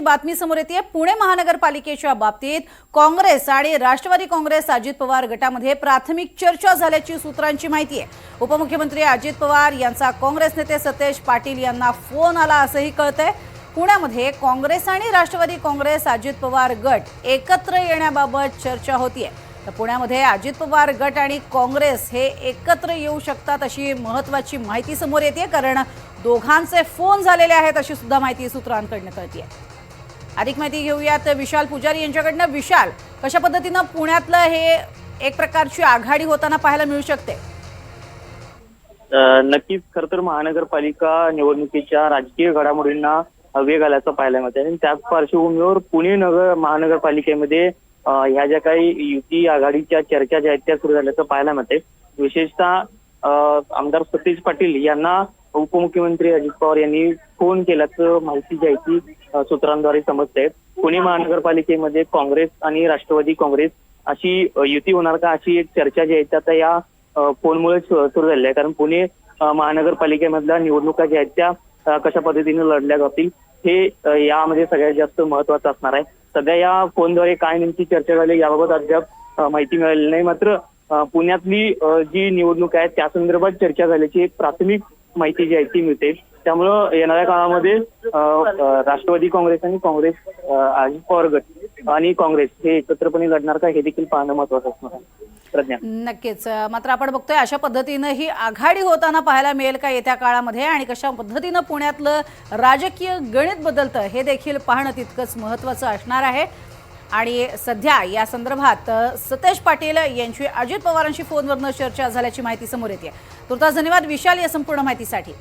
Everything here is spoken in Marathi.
बातमी समोर येते। पुणे महानगरपालिकेच्या बाबतीत काँग्रेस आणि राष्ट्रवादी काँग्रेस अजित पवार गटामध्ये प्राथमिक चर्चा झाल्याची सूत्रांची माहिती आहे। उपमुख्यमंत्री अजित पवार यांचा काँग्रेस नेते सतेज पाटील यांना फोन आला असंही कळतंय। पुण्यामध्ये काँग्रेस आणि राष्ट्रवादी काँग्रेस अजित पवार गट एकत्र येण्याबाबत चर्चा होतीये। तर पुण्यामध्ये अजित पवार गट आणि काँग्रेस हे एकत्र येऊ शकतात अशी महत्त्वाची माहिती समोर येते, कारण दोघांचे फोन झालेले आहेत अशी सुद्धा माहिती सूत्रांकडून कळते। अधिक माहिती घेऊयात विशाल पुजारी यांच्याकडून। विशाल, कशा पद्धतीने पुण्यातलं हे एक प्रकारची आघाडी होताना पाहायला मिळू शकते? नक्कीच खरं तर महानगरपालिका निवडणुकीच्या राजकीय घडामोडींना वेग आल्याचं पाहायला मिळते आणि त्याच पार्श्वभूमीवर पुणे महानगरपालिकेमध्ये ह्या ज्या काही युती आघाडीच्या चर्चा ज्या आहेत त्या सुरू झाल्याचं पाहायला मिळते। विशेषतः आमदार सतेज पाटील यांना उपमुख्यमंत्री अजित पवार यांनी फोन केल्याचं माहिती जी आहे ती सूत्रांद्वारे समजते। पुणे महानगरपालिकेमध्ये काँग्रेस आणि राष्ट्रवादी काँग्रेस अशी युती होणार का अशी एक चर्चा जी आहे आता या फोनमुळे सुरू झाली आहे, कारण पुणे महानगरपालिकेमधल्या निवडणुका ज्या आहेत त्या कशा पद्धतीने लढल्या जातील हे यामध्ये सगळ्यात जास्त महत्वाचं असणार आहे। सध्या या फोनद्वारे काय नेमकी चर्चा झाली याबाबत अद्याप माहिती मिळालेली नाही, मात्र पुण्यातली जी निवडणूक आहे त्या संदर्भात चर्चा झाल्याची एक प्राथमिक माहिती जी आहे ती मिळते। त्यामुळं येणाऱ्या काळामध्ये राष्ट्रवादी काँग्रेस आणि काँग्रेस अजित पवार गट आणि काँग्रेस हे एकत्रपणे लढणार का हे देखील पाहणं महत्वाचं असणार आहे। प्रज्ञा, नक्कीच। मात्र आपण बघतोय अशा पद्धतीने ही आघाडी होताना पाहायला मिळेल का येत्या काळामध्ये, आणि कशा पद्धतीने पुण्यातलं राजकीय गणित बदलतं हे देखील पाहणं तितकंच महत्त्वाचं असणार आहे। आणि सध्या या संदर्भात सतेज पाटील यांची अजित पवारांशी फोनवरून चर्चा झाल्याची माहिती समोर येते। तुर्तास धन्यवाद विशाल या संपूर्ण माहितीसाठी।